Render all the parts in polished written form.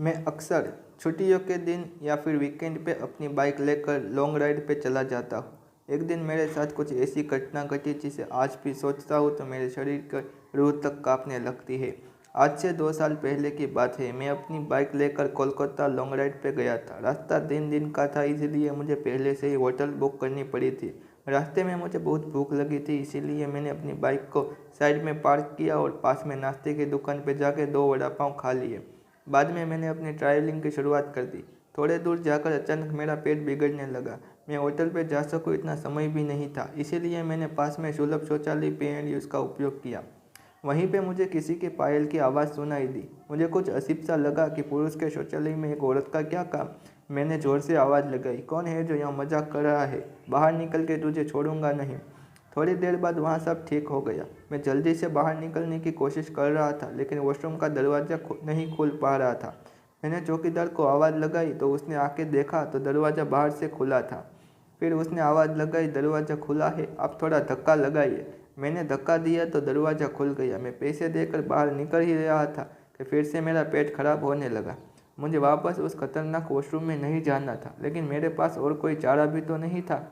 मैं अक्सर छुट्टियों के दिन या फिर वीकेंड पे अपनी बाइक लेकर लॉन्ग राइड पे चला जाता हूँ। एक दिन मेरे साथ कुछ ऐसी घटना घटी जिसे आज भी सोचता हूँ तो मेरे शरीर की रूह तक कांपने लगती है। आज से 2 साल पहले की बात है। मैं अपनी बाइक लेकर कोलकाता लॉन्ग राइड पे गया था। रास्ता दिन का था, इसीलिए मुझे पहले से ही होटल बुक करनी पड़ी थी। रास्ते में मुझे बहुत भूख लगी थी, इसीलिए मैंने अपनी बाइक को साइड में पार्क किया और पास में नाश्ते की दुकान पे जाके 2 वड़ा पाव खा लिए। बाद में मैंने अपनी ट्रैवलिंग की शुरुआत कर दी। थोड़े दूर जाकर अचानक मेरा पेट बिगड़ने लगा। मैं होटल पे जा सकूं इतना समय भी नहीं था, इसीलिए मैंने पास में सुलभ शौचालय पे एंड उसका उपयोग किया। वहीं पे मुझे किसी के पायल की आवाज़ सुनाई दी। मुझे कुछ अजीब सा लगा कि पुरुष के शौचालय में एक औरत का क्या काम। मैंने ज़ोर से आवाज़ लगाई, कौन है जो यहाँ मजाक कर रहा है? बाहर निकल के तुझे छोड़ूंगा नहीं। थोड़ी देर बाद वहाँ सब ठीक हो गया। मैं जल्दी से बाहर निकलने की कोशिश कर रहा था, लेकिन वॉशरूम का दरवाज़ा नहीं खुल पा रहा था। मैंने चौकीदार को आवाज़ लगाई तो उसने आके देखा तो दरवाज़ा बाहर से खुला था। फिर उसने आवाज़ लगाई, दरवाज़ा खुला है, आप थोड़ा धक्का लगाइए। मैंने धक्का दिया तो दरवाज़ा खुल गया। मैं पैसे देकर बाहर निकल ही रहा था कि फिर से मेरा पेट खराब होने लगा। मुझे वापस उस खतरनाक वॉशरूम में नहीं जाना था, लेकिन मेरे पास और कोई चारा भी तो नहीं था।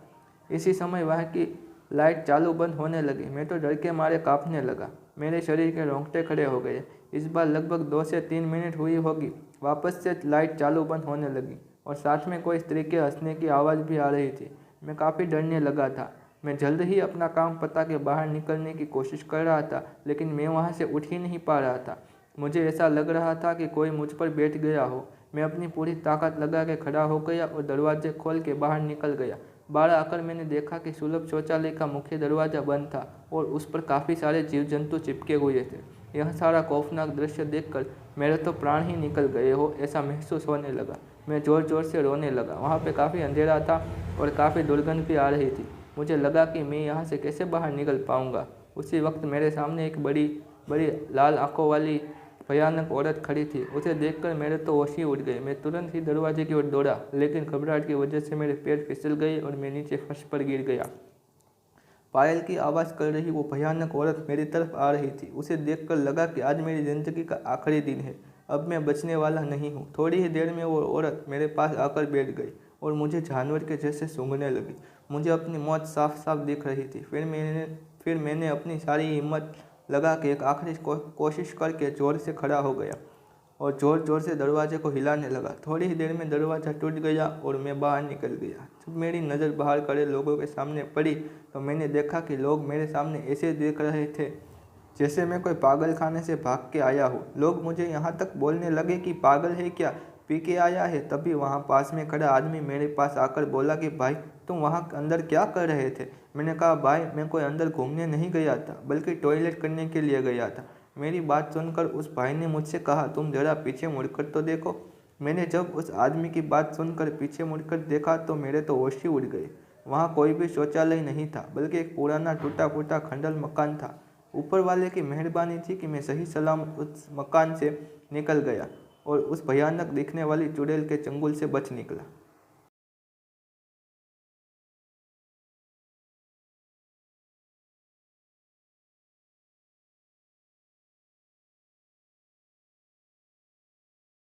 इसी समय वहाँ की लाइट चालू बंद होने लगी। मैं तो डर के मारे कांपने लगा। मेरे शरीर के रोंगटे खड़े हो गए। इस बार लगभग 2 से 3 मिनट हुई होगी। वापस से लाइट चालू बंद होने लगी और साथ में कोई स्त्री के हंसने की आवाज़ भी आ रही थी। मैं काफ़ी डरने लगा था। मैं जल्द ही अपना काम पता के बाहर निकलने की कोशिश कर रहा था, लेकिन मैं वहाँ से उठ ही नहीं पा रहा था। मुझे ऐसा लग रहा था कि कोई मुझ पर बैठ गया हो। मैं अपनी पूरी ताकत लगा के खड़ा हो गया और दरवाजे खोल के बाहर निकल गया। बाहर आकर मैंने देखा कि सुलभ शौचालय का मुख्य दरवाज़ा बंद था और उस पर काफ़ी सारे जीव जंतु चिपके हुए थे। यह सारा खौफनाक दृश्य देखकर मेरे तो प्राण ही निकल गए हो ऐसा महसूस होने लगा। मैं ज़ोर ज़ोर से रोने लगा। वहाँ पे काफ़ी अंधेरा था और काफ़ी दुर्गंध भी आ रही थी। मुझे लगा कि मैं यहाँ से कैसे बाहर निकल पाऊँगा। उसी वक्त मेरे सामने एक बड़ी बड़ी लाल आंखों वाली भयानक औरत खड़ी थी। उसे देखकर मेरे तो होश ही उड़ गए। मैं तुरंत ही दरवाजे की ओर दौड़ा, लेकिन घबराहट की वजह से मेरे पैर फिसल गए और मैं नीचे फर्श पर गिर गया। पायल की आवाज़ कर रही वो भयानक औरत मेरी तरफ आ रही थी। उसे देखकर लगा कि आज मेरी ज़िंदगी का आखिरी दिन है। अब मैं बचने वाला नहीं हूँ। थोड़ी ही देर में वो औरत मेरे पास आकर बैठ गई और मुझे जानवर के जैसे सूंघने लगी। मुझे अपनी मौत साफ साफ दिख रही थी। फिर मैंने अपनी सारी हिम्मत लगा के एक आखिरी कोशिश करके ज़ोर से खड़ा हो गया और ज़ोर ज़ोर से दरवाजे को हिलाने लगा। थोड़ी ही देर में दरवाज़ा टूट गया और मैं बाहर निकल गया। जब मेरी नज़र बाहर खड़े लोगों के सामने पड़ी तो मैंने देखा कि लोग मेरे सामने ऐसे देख रहे थे जैसे मैं कोई पागल खाने से भाग के आया हूँ। लोग मुझे यहाँ तक बोलने लगे कि पागल है क्या, पी के आया है। तभी वहाँ पास में खड़ा आदमी मेरे पास आकर बोला कि भाई तुम वहाँ अंदर क्या कर रहे थे? मैंने कहा भाई मैं कोई अंदर घूमने नहीं गया था, बल्कि टॉयलेट करने के लिए गया था। मेरी बात सुनकर उस भाई ने मुझसे कहा तुम ज़रा पीछे मुड़कर तो देखो। मैंने जब उस आदमी की बात सुनकर पीछे मुड़कर देखा तो मेरे तो होश ही उड़ गए। वहाँ कोई भी शौचालय नहीं था, बल्कि एक पुराना टूटा फूटा खंडर मकान था। ऊपर वाले की मेहरबानी थी कि मैं सही सलामत उस मकान से निकल गया और उस भयानक दिखने वाली चुड़ैल के चंगुल से बच निकला।